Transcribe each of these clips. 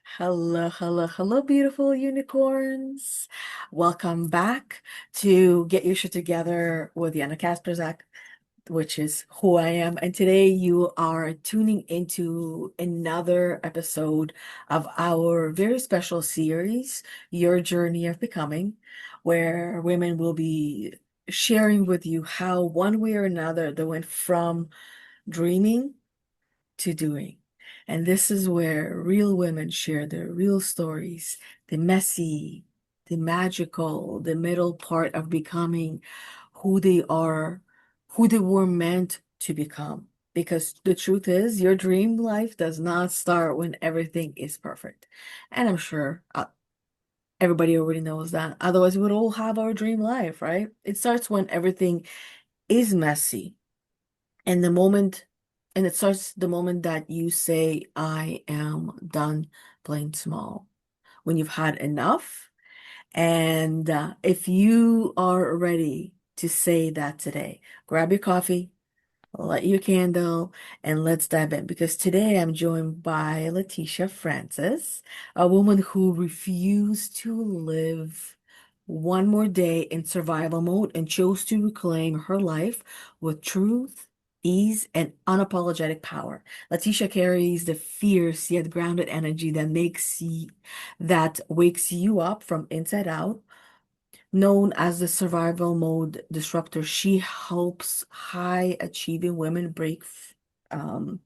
Hello, hello, hello, beautiful unicorns. Welcome back to Get Your Shit Together with Yana Kasperzak, which is who I am. And today you are tuning into another episode of our very special series, Your Journey of Becoming, where women will be sharing with you how one way or another they went from dreaming to doing. And this is where real women share their real stories, the messy, the magical, the middle part of becoming who they are, who they were meant to become. Because the truth is, your dream life does not start when everything is perfect. And I'm sure everybody already knows that. Otherwise, we would all have our dream life, right? It starts when everything is messy and the moment, and it starts the moment that you say, I am done playing small. When you've had enough. And if you are ready to say that today, grab your coffee, light your candle, and let's dive in. Because today I'm joined by Leticia Francis, a woman who refused to live one more day in survival mode and chose to reclaim her life with truth, ease, and unapologetic power. Leticia carries the fierce yet grounded energy that wakes you up from inside out. Known as the Survival Mode Disruptor, she helps high achieving women um,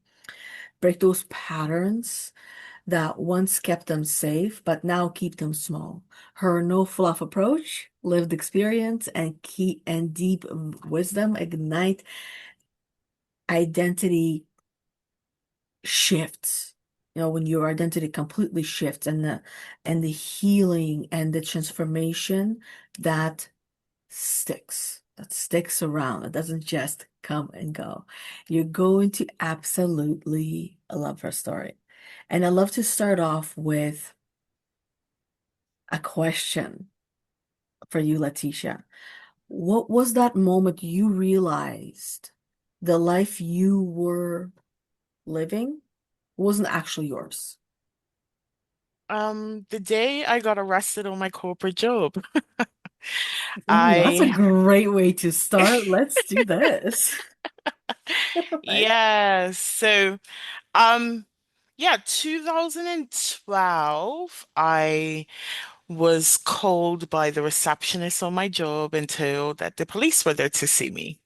break those patterns that once kept them safe, but now keep them small. Her no fluff approach, lived experience, and deep wisdom ignite identity shifts. You know, when your identity completely shifts and the healing and the transformation that sticks around. It doesn't just come and go. You're going to absolutely love her story. And I love to start off with a question for you, Leticia. What was that moment you realized the life you were living wasn't actually yours? The day I got arrested on my corporate job, Ooh, that's a I, great way to start. Let's do this. Right? yeah, so, um, yeah, 2012, I was called by the receptionist on my job and told that the police were there to see me.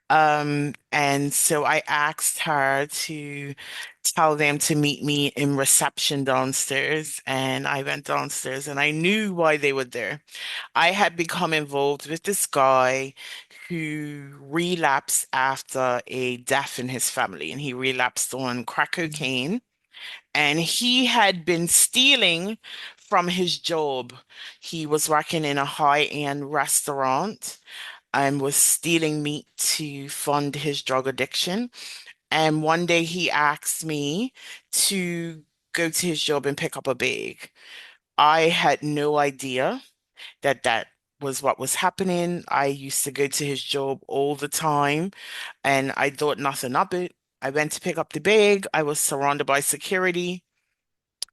And so I asked her to tell them to meet me in reception downstairs, and I went downstairs and I knew why they were there. I had become involved with this guy who relapsed after a death in his family, and he relapsed on crack cocaine. And he had been stealing from his job. He was working in a high-end restaurant and was stealing meat to fund his drug addiction. And one day he asked me to go to his job and pick up a bag. I had no idea that was what was happening. I used to go to his job all the time and I thought nothing of it. I went to pick up the bag. I was surrounded by security.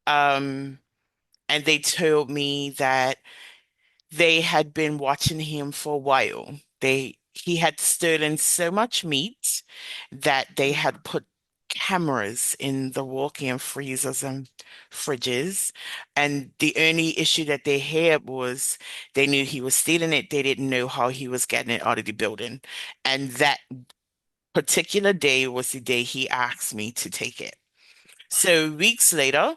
Um, and they told me that they had been watching him for a while. He had stolen so much meat that they had put cameras in the walk-in freezers and fridges. And the only issue that they had was they knew he was stealing it. They didn't know how he was getting it out of the building. And that particular day was the day he asked me to take it. So weeks later,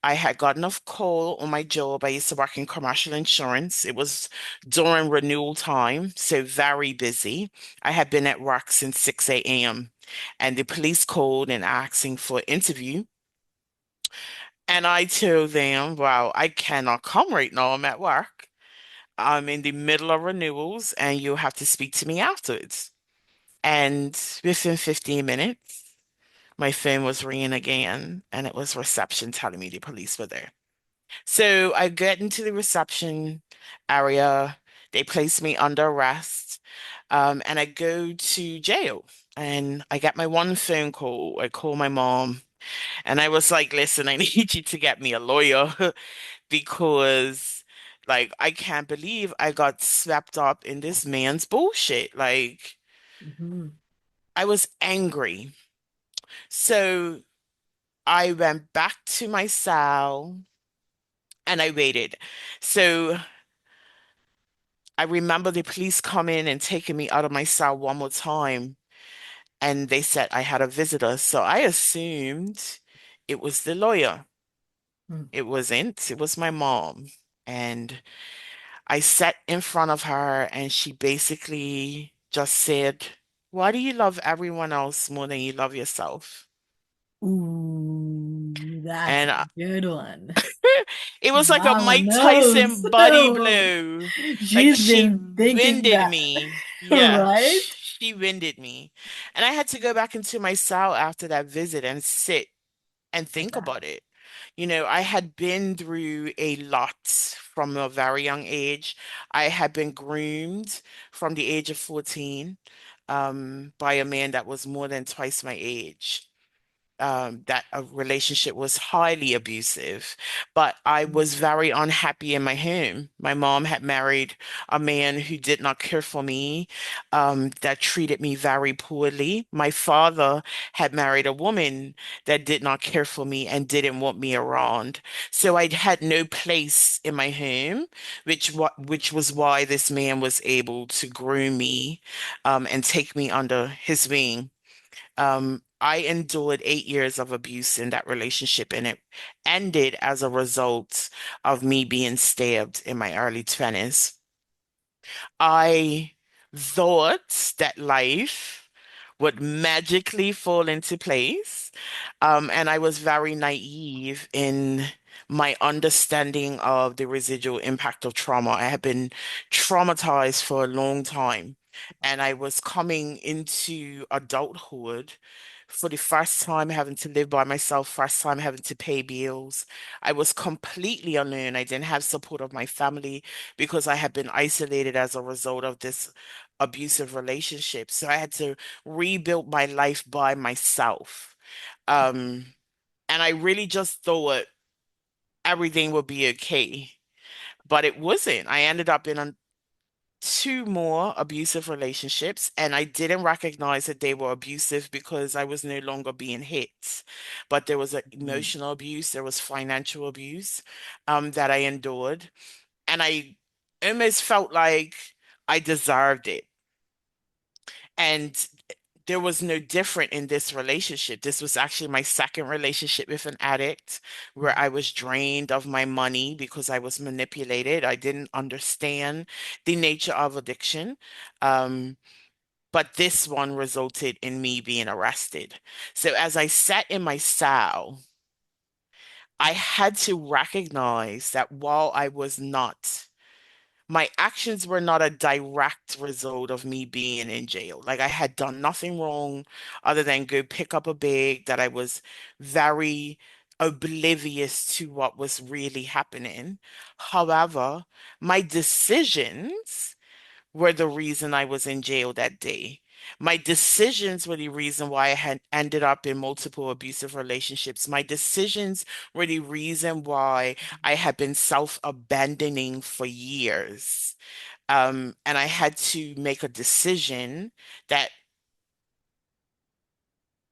I had gotten a call on my job. I used to work in commercial insurance. It was during renewal time, so very busy. I had been at work since 6 a.m. and the police called and asking for an interview. And I told them, well, I cannot come right now. I'm at work. I'm in the middle of renewals and you'll have to speak to me afterwards. And within 15 minutes, my phone was ringing again, and it was reception telling me the police were there. So I get into the reception area. They place me under arrest, and I go to jail. And I get my one phone call. I call my mom. And I was like, listen, I need you to get me a lawyer because like I can't believe I got swept up in this man's bullshit. Like Mhm. I was angry. So I went back to my cell and I waited. So I remember the police coming and taking me out of my cell one more time. And they said I had a visitor. So I assumed it was the lawyer. Mm. It wasn't. It was my mom. And I sat in front of her and she basically just said, why do you love everyone else more than you love yourself? Ooh, that's And a good one. it was like a Mama Mike knows. Tyson body blow. Like She's she been thinking winded that, me. Yeah, right? she winded me. And I had to go back into my cell after that visit and sit and With think that. about it. You know, I had been through a lot from a very young age. I had been groomed from the age of 14 by a man that was more than twice my age. That a relationship was highly abusive, but I was very unhappy in my home. My mom had married a man who did not care for me, that treated me very poorly. My father had married a woman that did not care for me and didn't want me around. So I had no place in my home, which was why this man was able to groom me, and take me under his wing. I endured 8 years of abuse in that relationship, and it ended as a result of me being stabbed in my early 20s. I thought that life would magically fall into place. And I was very naive in my understanding of the residual impact of trauma. I had been traumatized for a long time, and I was coming into adulthood for the first time having to live by myself, first time having to pay bills. I was completely alone. I didn't have support of my family because I had been isolated as a result of this abusive relationship. So I had to rebuild my life by myself. Um, and I really just thought everything would be okay, but it wasn't. I ended up in two more abusive relationships, and I didn't recognize that they were abusive because I was no longer being hit. But there was Mm. emotional abuse, there was financial abuse, that I endured, and I almost felt like I deserved it. And there was no different in this relationship. This was actually my second relationship with an addict where I was drained of my money because I was manipulated. I didn't understand the nature of addiction. Um, but this one resulted in me being arrested. So as I sat in my cell, I had to recognize that while I was not my actions were not a direct result of me being in jail. Like I had done nothing wrong other than go pick up a bag that I was very oblivious to what was really happening. However, my decisions were the reason I was in jail that day. My decisions were the reason why I had ended up in multiple abusive relationships. My decisions were the reason why I had been self-abandoning for years. And I had to make a decision that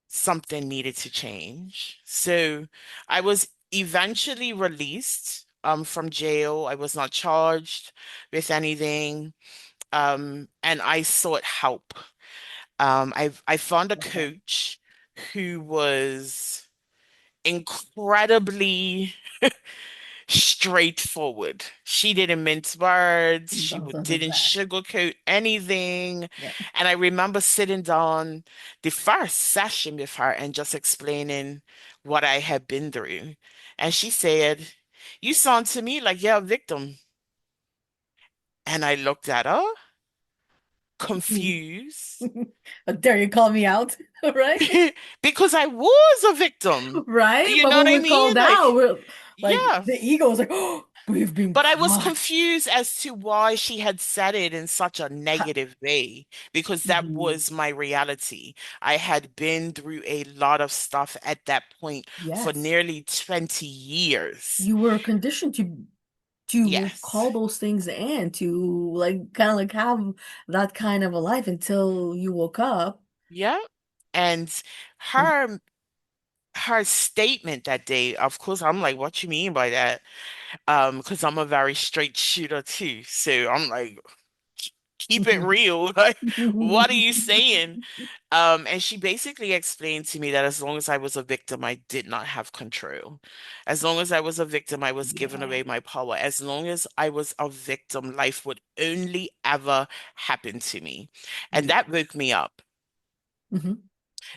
something needed to change. So I was eventually released, from jail. I was not charged with anything. And I sought help. I found a Okay. coach who was incredibly straightforward. She didn't mince words. She Love those didn't that. sugarcoat anything. Yeah. And I remember sitting down the first session with her and just explaining what I had been through. And she said, "You sound to me like you're a victim." And I looked at her, confused. How dare you call me out, right? Because I was a victim. Right? You But know what when I we're mean? called out, Like, we're like yeah, the ego is like, oh. We've been But I was caught. confused as to why she had said it in such a Ha- negative way, because that mhm. was my reality. I had been through a lot of stuff at that point for Yes. nearly 20 years. You were conditioned to Yes. call those things and to like kind of like have that kind of a life until you woke up. Yeah. And And her her statement that day, of course, I'm like, what you mean by that? Because I'm a very straight shooter too. So I'm like, keep it real. Like, what are you saying? And she basically explained to me that as long as I was a victim, I did not have control. As long as I was a victim, I was giving Yeah. away my power. As long as I was a victim, life would only ever happen to me. And Yeah. that woke me up. Hmm.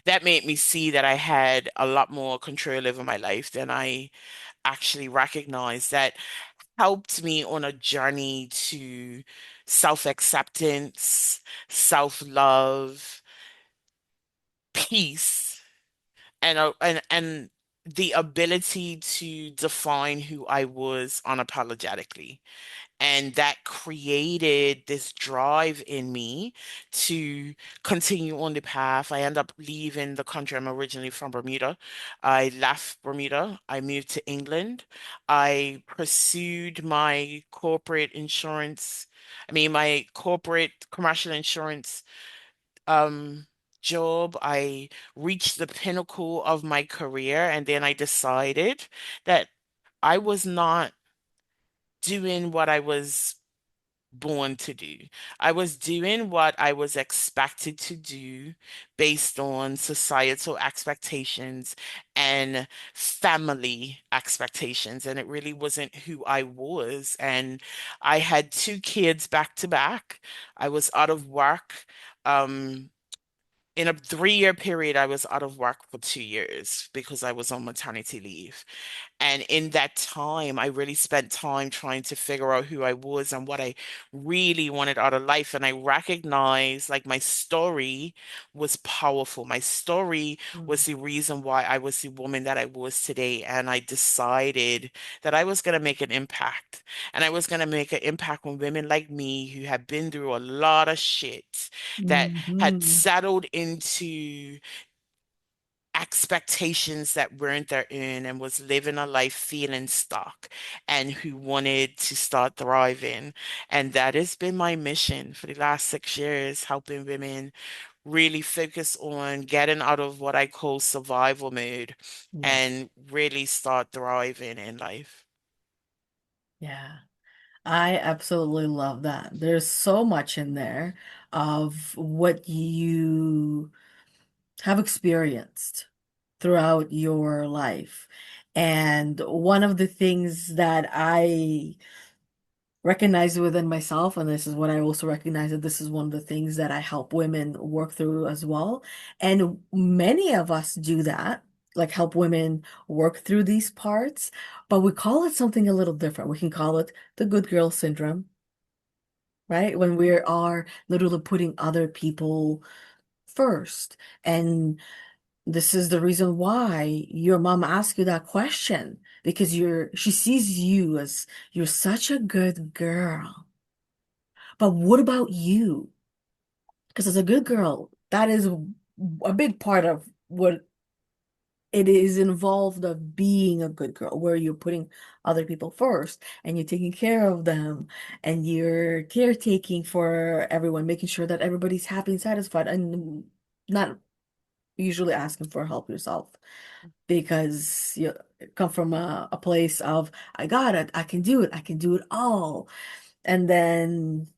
That made me see that I had a lot more control over my life than I actually recognized. That helped me on a journey to self-acceptance, self-love, peace, and the ability to define who I was unapologetically. And that created this drive in me to continue on the path. I ended up leaving the country. I'm originally from Bermuda. I left Bermuda. I moved to England. I pursued my corporate insurance, my corporate commercial insurance um job. I reached the pinnacle of my career, and then I decided that I was not doing what I was born to do. I was doing what I was expected to do based on societal expectations and family expectations, and it really wasn't who I was. And I had two kids back to back. I was out of work. Um, in a 3-year period, I was out of work for 2 years because I was on maternity leave. And in that time, I really spent time trying to figure out who I was and what I really wanted out of life. And I recognized like my story was powerful. My story Mm. was the reason why I was the woman that I was today. And I decided that I was going to make an impact. And I was going to make an impact on women like me who had been through a lot of shit, that had Hmm. settled into expectations that weren't their own and was living a life feeling stuck, and who wanted to start thriving. And that has been my mission for the last 6 years, helping women really focus on getting out of what I call survival mode Yeah. and really start thriving in life. Yeah. I absolutely love that. There's so much in there of what you have experienced throughout your life. And one of the things that I recognize within myself, and this is what I also recognize that this is one of the things that I help women work through as well. And many of us do that, like help women work through these parts, but we call it something a little different. We can call it the good girl syndrome, right? When we are literally putting other people first. And this is the reason why your mom asked you that question, because she sees you as you're such a good girl. But what about you? Because as a good girl, that is a big part of what it is involved of being a good girl, where you're putting other people first and you're taking care of them and you're caretaking for everyone, making sure that everybody's happy and satisfied and not usually asking for help yourself because you come from a place of I got it, I can do it all. And then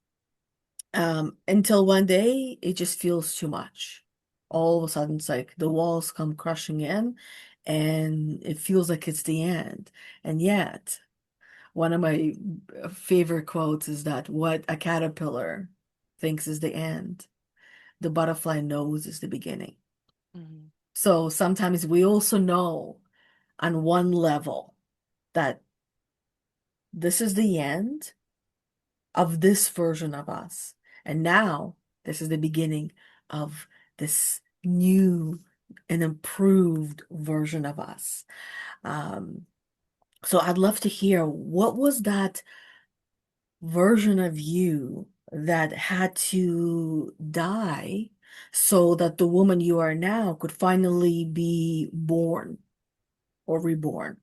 until one day it just feels too much. All of a sudden it's like the walls come crushing in and it feels like it's the end. And yet, one of my favorite quotes is that what a caterpillar thinks is the end, the butterfly knows is the beginning. Mhm. So sometimes we also know on one level that this is the end of this version of us. And now this is the beginning of this new and improved version of us. Um, So I'd love to hear what was that version of you that had to die so that the woman you are now could finally be born or reborn.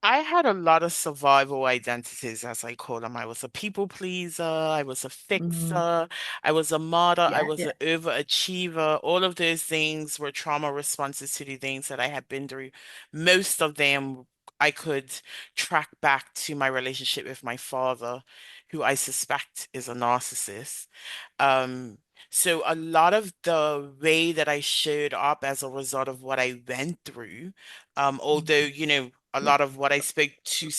I had a lot of survival identities, as I call them. I was a people pleaser, I was a Mm, fixer, I was a martyr, I yeah, was yeah. an overachiever. All of those things were trauma responses to the things that I had been through. Most of them I could track back to my relationship with my father, who I suspect is a narcissist. Um, so a lot of the way that I showed up as a result of what I went through, although, Mhm. a Yeah. lot of what I spoke to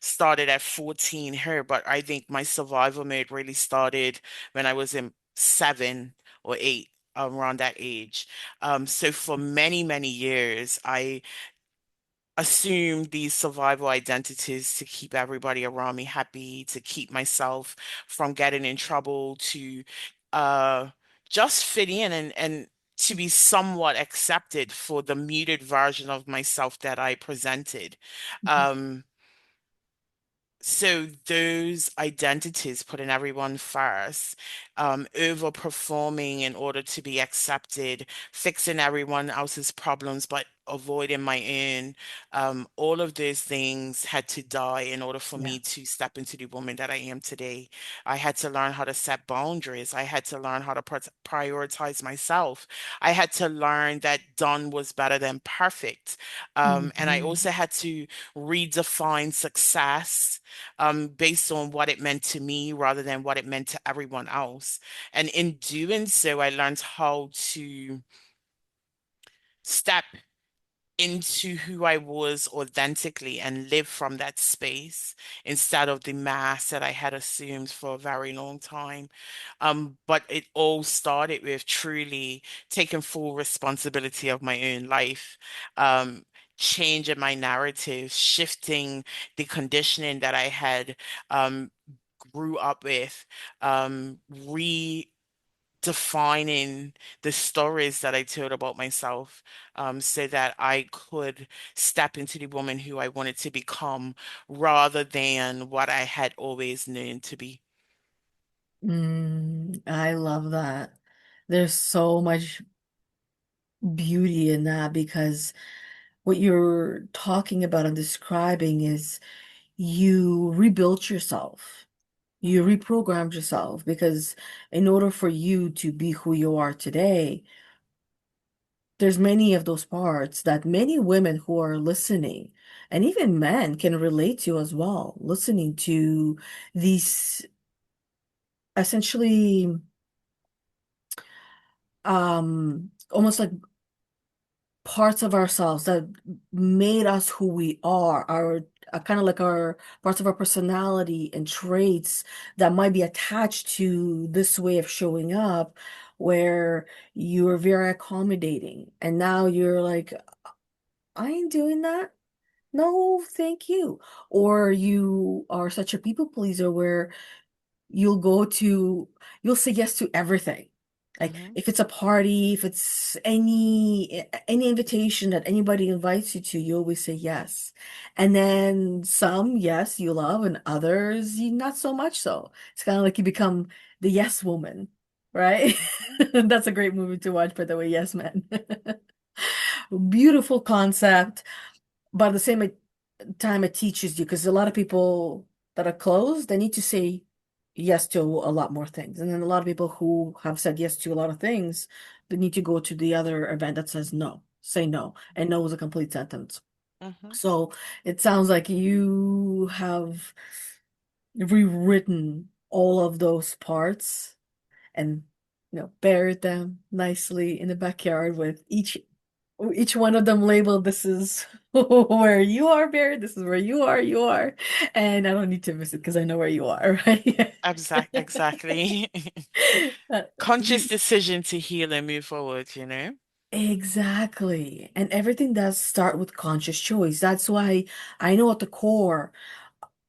started at 14 here, but I think my survival mode really started when I was in 7 or 8, around that age. So for many, many years, I assume these survival identities to keep everybody around me happy, to keep myself from getting in trouble, to uh just fit in and to be somewhat accepted for the muted version of myself that I presented. Mhm. Um so those identities, putting everyone first, overperforming in order to be accepted, fixing everyone else's problems but avoiding my own, all of those things had to die in order for Yeah. me to step into the woman that I am today. I had to learn how to set boundaries. I had to learn how to prioritize myself. I had to learn that done was better than perfect. And I Mhm. also had to redefine success based on what it meant to me rather than what it meant to everyone else. And in doing so, I learned how to step into who I was authentically and live from that space instead of the mask that I had assumed for a very long time. But it all started with truly taking full responsibility of my own life, changing my narrative, shifting the conditioning that I had um, grew up with, redefining the stories that I told about myself, so that I could step into the woman who I wanted to become rather than what I had always known to be. I love that. There's so much beauty in that because what you're talking about and describing is you rebuilt yourself. You Mhm, reprogrammed yourself because in order for you to be who you are today, there's many of those parts that many women who are listening and even men can relate to as well, listening to these essentially almost like parts of ourselves that made us who we are, our kind of like our parts of our personality and traits that might be attached to this way of showing up, where you're very accommodating. And now you're like, I ain't doing that. No, thank you. Or you are such a people pleaser where you'll go to, you'll say yes to everything. Like mhm, if it's a party, if it's any invitation that anybody invites you to, you always say yes. And then some, yes, you love, and others, you not so much so. It's kind of like you become the yes woman, right? mhm, That's a great movie to watch, by the way, Yes Man. Beautiful concept, but at the same time it teaches you because a lot of people that are closed, they need to say yes to a lot more things. And then a lot of people who have said yes to a lot of things, they need to go to the other event that says no, say no. And no is a complete sentence. mhm. So it sounds like you have rewritten all of those parts and buried them nicely in the backyard with each one of them labeled, this is where you are buried, this is where you are, and I don't need to visit because I know where you are, right? Exactly. Uh, Conscious be- decision to heal and move forward. exactly. And everything does start with conscious choice. That's why I know at the core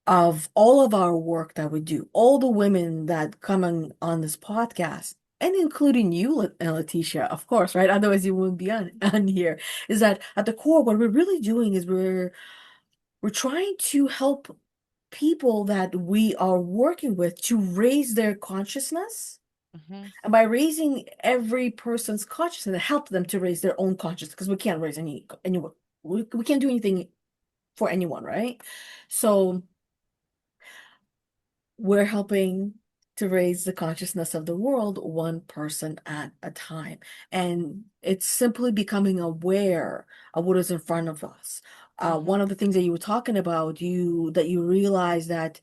of all of our work that we do, all the women that come on this podcast, and including you, Leticia, of course, right? Otherwise, you wouldn't be on here. Is that at the core, what we're really doing is We're trying to help people that we are working with to raise their consciousness. Hmm. And by raising every person's consciousness, help them to raise their own consciousness because we can't raise anyone. We can't do anything for anyone, right? So we're helping to raise the consciousness of the world one person at a time. And it's simply becoming aware of what is in front of us. Hmm. One of the things that you were talking about, you realize that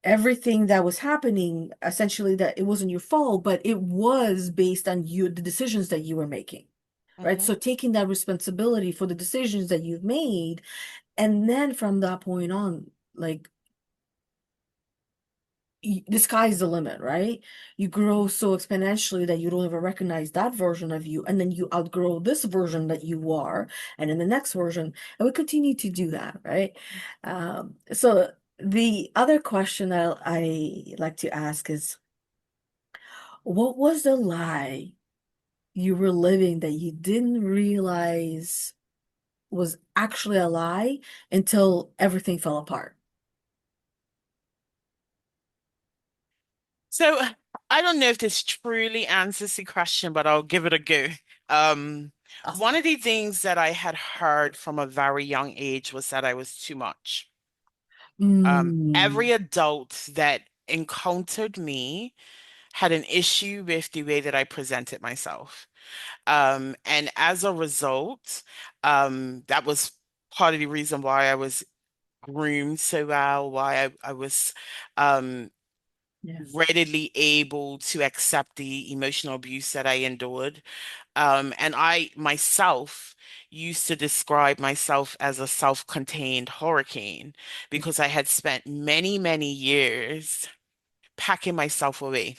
everything that was happening, essentially that it wasn't your fault, but it was based on the decisions that you were making. Right. Hmm. So taking that responsibility for the decisions that you've made, and then from that point on, like the sky's the limit, right? You grow so exponentially that you don't even recognize that version of you, and then you outgrow this version that you are, and in the next version, and we continue to do that, right? So the other question that I like to ask is, what was the lie you were living that you didn't realize was actually a lie until everything fell apart? So I don't know if this truly answers the question, but I'll give it a go. Um, Awesome. One of the things that I had heard from a very young age was that I was too much. Every Mm, adult that encountered me had an issue with the way that I presented myself. And as a result, that was part of the reason why I was groomed so well, why I was um, yeah. readily able to accept the emotional abuse that I endured. And I myself used to describe myself as a self-contained hurricane because I had spent many, many years packing myself away.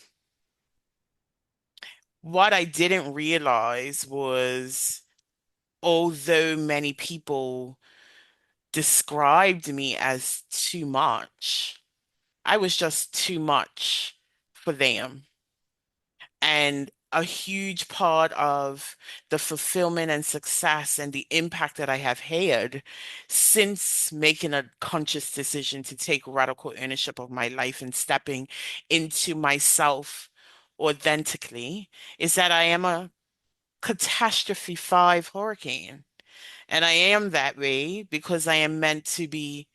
What I didn't realize was, although many people described me as too much, I was just too much for them. And a huge part of the fulfillment and success and the impact that I have had since making a conscious decision to take radical ownership of my life and stepping into myself authentically is that I am a catastrophe 5 hurricane. And I am that way because I am meant to be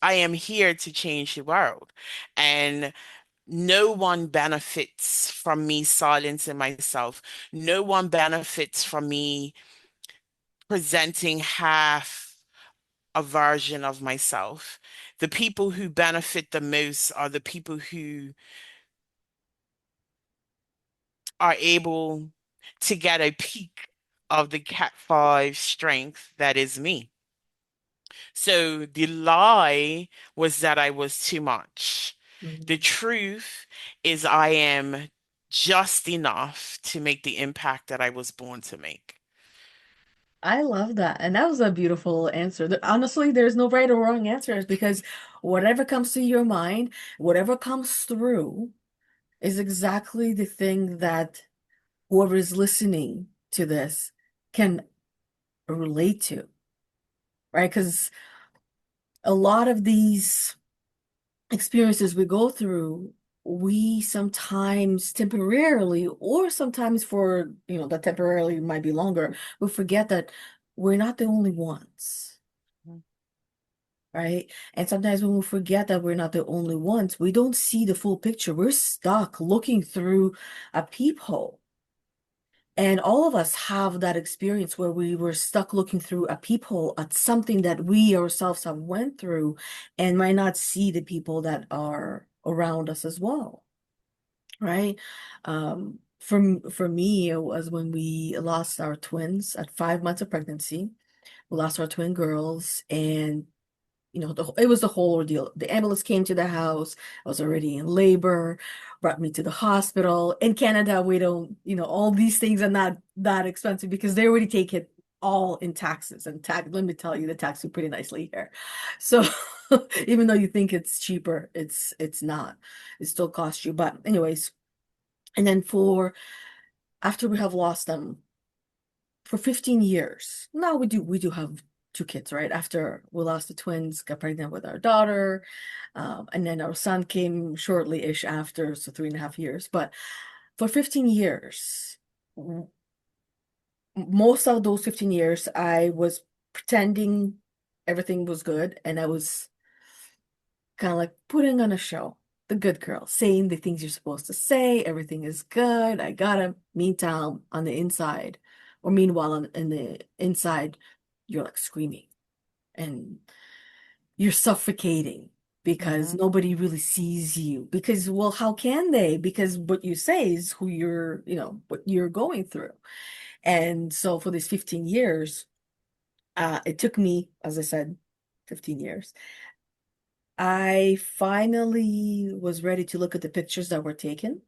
I am here to change the world. And no one benefits from me silencing myself. No one benefits from me presenting half a version of myself. The people who benefit the most are the people who are able to get a peak of the Cat 5 strength that is me. So the lie was that I was too much. The Mm. truth is I am just enough to make the impact that I was born to make. I love that. And that was a beautiful answer. Honestly, there's no right or wrong answers because whatever comes to your mind, whatever comes through is exactly the thing that whoever is listening to this can relate to, right? Because a lot of these experiences we go through, we sometimes temporarily, or sometimes for, that temporarily might be longer, we forget that we're not the only ones. Right? And sometimes when we forget that we're not the only ones, we don't see the full picture. We're stuck looking through a peephole. And all of us have that experience where we were stuck looking through a peephole at something that we ourselves have went through and might not see the people that are around us as well. Right? For me, it was when we lost our twins at 5 months of pregnancy. We lost our twin girls, and it was the whole ordeal. The ambulance came to the house. I was already in labor, brought me to the hospital. In Canada, we don't, all these things are not that expensive because they already take it all in taxes. And let me tell you, the tax is pretty nicely here. So even though you think it's cheaper, it's not. It still costs you. But anyways, and then after we have lost them for 15 years, now we do have two kids, right? After we lost the twins, got pregnant with our daughter, and then our son came shortly-ish after, so 3.5 years. But for 15 years, most of those 15 years, I was pretending everything was good, and I was kind of like putting on a show, the good girl, saying the things you're supposed to say, everything is good, I got him. Meantime, on the inside, or meanwhile, in the inside, you're like screaming and you're suffocating because Hmm. nobody really sees you. Because, well, how can they? Because what you say is who what you're going through. And so for these 15 years, it took me, as I said, 15 years. I finally was ready to look at the pictures that were taken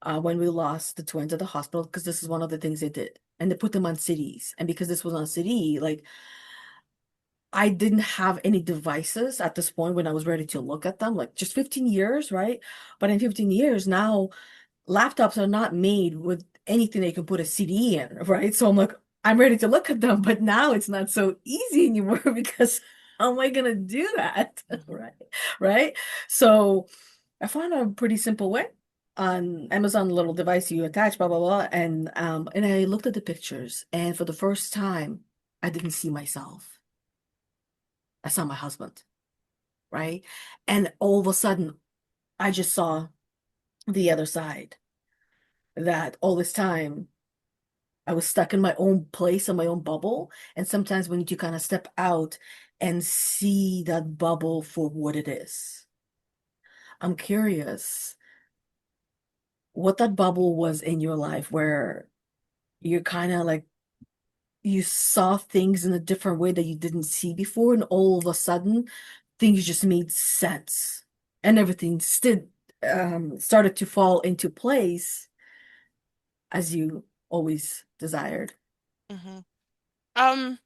when we lost the twins at the hospital, because this is one of the things they did. And they put them on CDs. And because this was on CD, like I didn't have any devices at this point when I was ready to look at them, like just 15 years, right? But in 15 years now, laptops are not made with anything they can put a CD in, right? So I'm like, I'm ready to look at them, but now it's not so easy anymore because how am I gonna do that? Hmm. Right? Right? So I found a pretty simple way on Amazon, little device you attach, blah blah blah. And I looked at the pictures, and for the first time, I didn't see myself. I saw my husband, right? And all of a sudden, I just saw the other side, that all this time I was stuck in my own place, in my own bubble. And sometimes we need to kind of step out and see that bubble for what it is. I'm curious what that bubble was in your life where you're kind of like you saw things in a different way that you didn't see before, and all of a sudden things just made sense and everything started to fall into place as you always desired. Hmm. Um,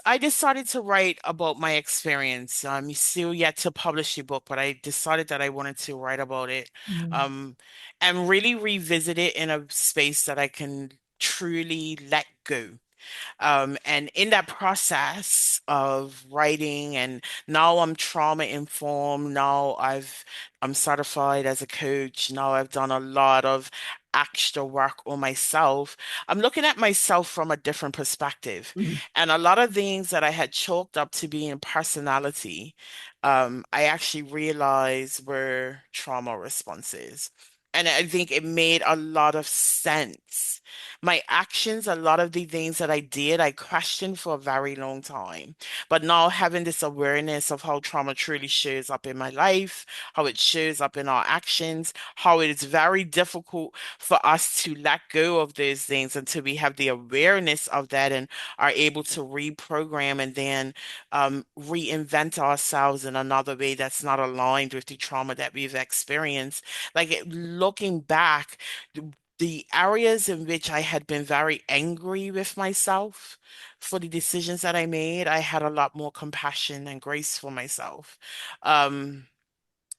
I decided to write about my experience. Still yet to publish the book, but I decided that I wanted to write about it, Mm. um, and really revisit it in a space that I can truly let go. And in that process of writing, and now I'm trauma informed, I'm certified as a coach. Now I've done a lot of extra work on myself. I'm looking at myself from a different perspective. Mm. And a lot of things that I had chalked up to being personality, I actually realized were trauma responses. And I think it made a lot of sense. My actions, a lot of the things that I did, I questioned for a very long time. But now having this awareness of how trauma truly shows up in my life, how it shows up in our actions, how it is very difficult for us to let go of those things until we have the awareness of that and are able to reprogram and then reinvent ourselves in another way that's not aligned with the trauma that we've experienced. Looking back, the areas in which I had been very angry with myself for the decisions that I made, I had a lot more compassion and grace for myself. Um,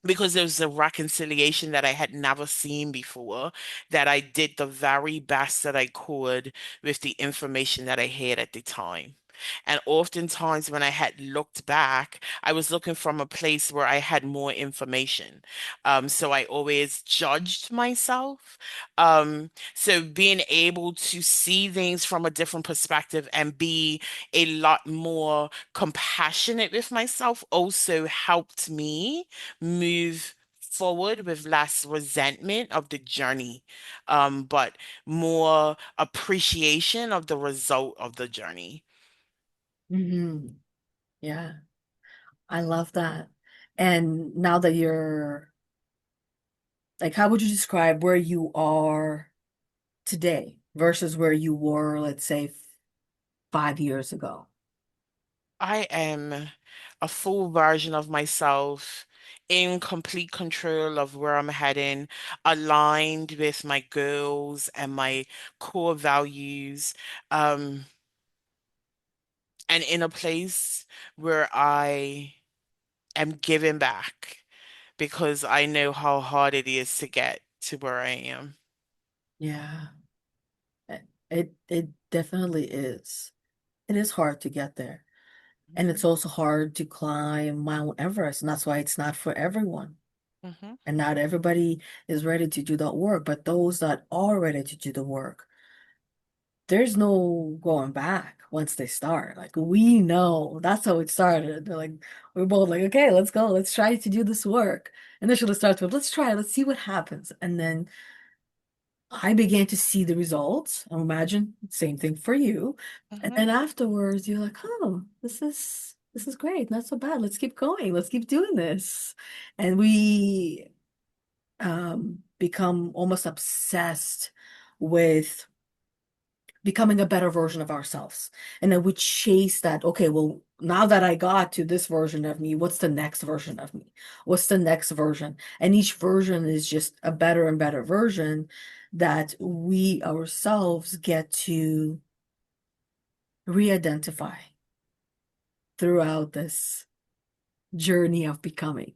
because there was a reconciliation that I had never seen before, that I did the very best that I could with the information that I had at the time. And oftentimes, when I had looked back, I was looking from a place where I had more information. So I always judged myself. So being able to see things from a different perspective and be a lot more compassionate with myself also helped me move forward with less resentment of the journey, but more appreciation of the result of the journey. Hmm. Yeah, I love that. And now that you're like, how would you describe where you are today versus where you were, let's say, 5 years ago? I am a full version of myself, in complete control of where I'm heading, aligned with my goals and my core values, um, and in a place where I am giving back because I know how hard it is to get to where I am. Yeah. It definitely is. It is hard to get there. And Hmm. it's also hard to climb Mount Everest, and that's why it's not for everyone. Hmm. And not everybody is ready to do that work, but those that are ready to do the work, there's no going back once they start. Like we know that's how it started. They're like we're both like, okay, let's go, let's try to do this work. Initially it starts with let's try, let's see what happens. And then I began to see the results. I imagine same thing for you. And Hmm. then afterwards you're like, oh, this is great, not so bad. Let's keep going. Let's keep doing this. And we become almost obsessed with becoming a better version of ourselves. And then we chase that, okay, well, now that I got to this version of me, what's the next version of me? What's the next version? And each version is just a better and better version that we ourselves get to re-identify throughout this journey of becoming.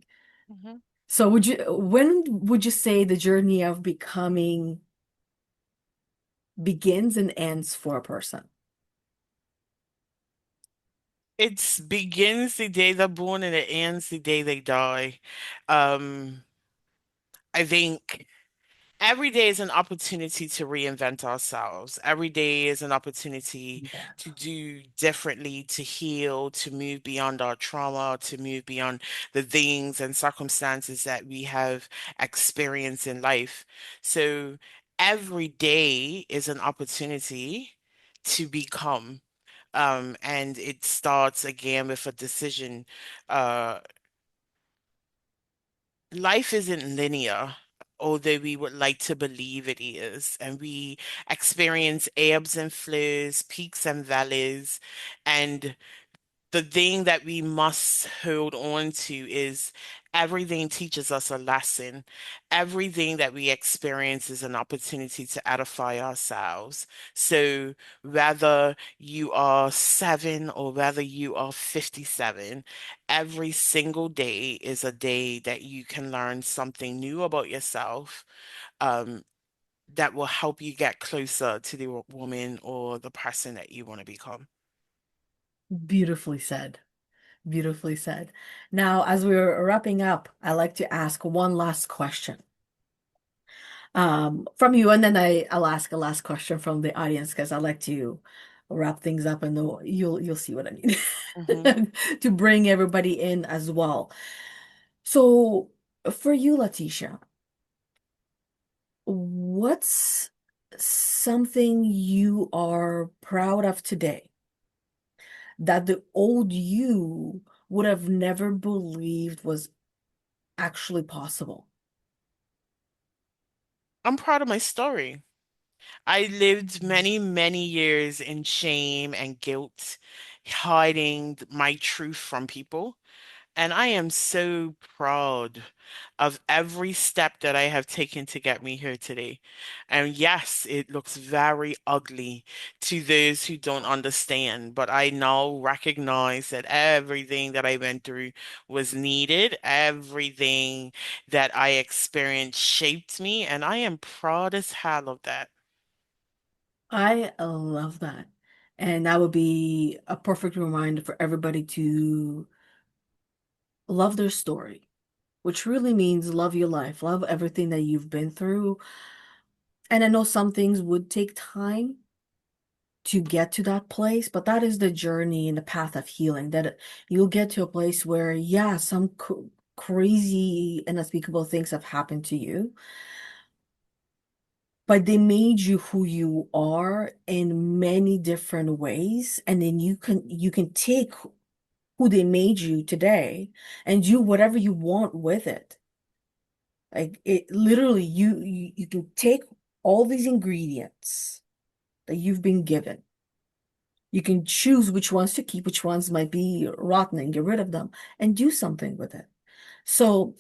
Hmm. So when would you say the journey of becoming begins and ends for a person? It begins the day they're born and it ends the day they die. Um, I think every day is an opportunity to reinvent ourselves. Every day is an opportunity Yeah. to do differently, to heal, to move beyond our trauma, to move beyond the things and circumstances that we have experienced in life. So every day is an opportunity to become. And it starts again with a decision. Uh, Life isn't linear, although we would like to believe it is. And we experience ebbs and flows, peaks and valleys. And the thing that we must hold on to is everything teaches us a lesson. Everything that we experience is an opportunity to edify ourselves. So whether you are 7 or whether you are 57, every single day is a day that you can learn something new about yourself, um, that will help you get closer to the woman or the person that you want to become. Beautifully said. Beautifully said. Now, as we're wrapping up, I like to ask one last question from you, and then I'll ask a last question from the audience because I like to wrap things up, and you'll see what I Hmm. mean to bring everybody in as well. So, for you, Leticia, what's something you are proud of today that the old you would have never believed was actually possible? I'm proud of my story. I lived many, many years in shame and guilt, hiding my truth from people. And I am so proud of every step that I have taken to get me here today. And yes, it looks very ugly to those who don't understand, but I now recognize that everything that I went through was needed. Everything that I experienced shaped me, and I am proud as hell of that. I love that. And that would be a perfect reminder for everybody to love their story, which really means love your life, love everything that you've been through. And I know some things would take time to get to that place, but that is the journey and the path of healing that you'll get to a place where, yeah, some crazy and unspeakable things have happened to you, but they made you who you are in many different ways. And then you can take who they made you today and do whatever you want with it. Like it literally, you can take all these ingredients that you've been given. You can choose which ones to keep, which ones might be rotten and get rid of them and do something with it. So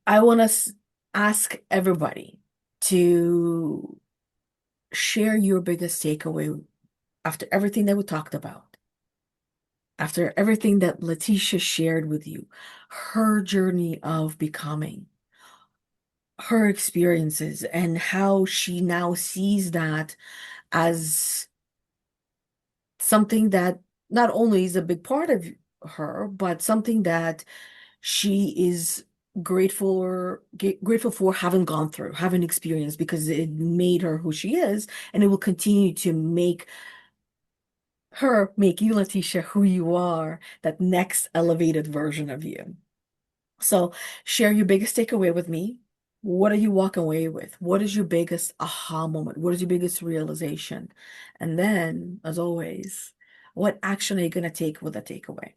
I want to ask everybody to share your biggest takeaway after everything that we talked about, after everything that Leticia shared with you, her journey of becoming. her experiences and how she now sees that as something that not only is a big part of her, but something that she is grateful for having gone through, having experienced, because it made her who she is, and it will continue to make you, Leticia, who you are, that next elevated version of you. So share your biggest takeaway with me. What are you walking away with? What is your biggest aha moment? What is your biggest realization? And then, as always, what action are you going to take with the takeaway?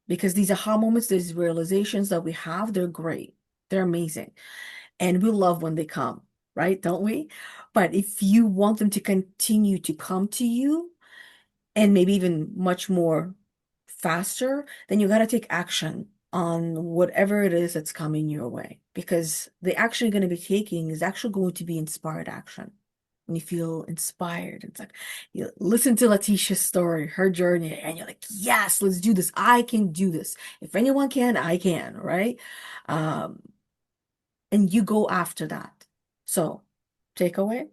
Because these aha moments, these realizations that we have, they're great. They're amazing. And we love when they come, right? Don't we? But if you want them to continue to come to you, and maybe even much more faster, then you got to take action on whatever it is that's coming your way. Because the action you're going to be taking is actually going to be inspired action. When you feel inspired, it's like you listen to Leticia's story, her journey, and you're like, yes, let's do this. I can do this. If anyone can, I can, right? Um, and you go after that. So, takeaway,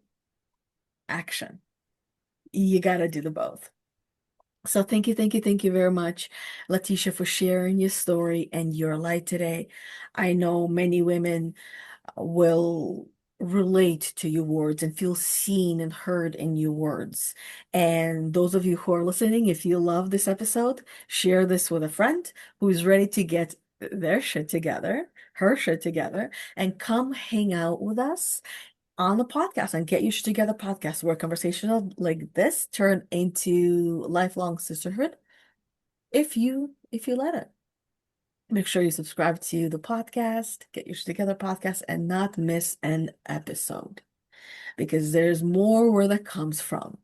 action. You got to do the both. So thank you very much, Leticia, for sharing your story and your light today. I know many women will relate to your words and feel seen and heard in your words. And those of you who are listening, if you love this episode, share this with a friend who's ready to get their shit together, her shit together, and come hang out with us on the podcast and Get Your Shit Together podcast, where conversations like this turn into lifelong sisterhood if you let it. Make sure you subscribe to the podcast, Get Your Shit Together podcast, and not miss an episode because there's more where that comes from.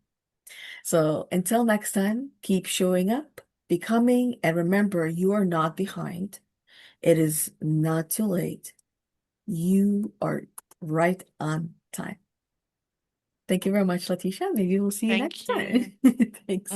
So until next time, keep showing up, becoming, and remember you are not behind. It is not too late. You are right on time. Thank you very much, Leticia. Maybe we'll see you next Thank time. you. Thanks.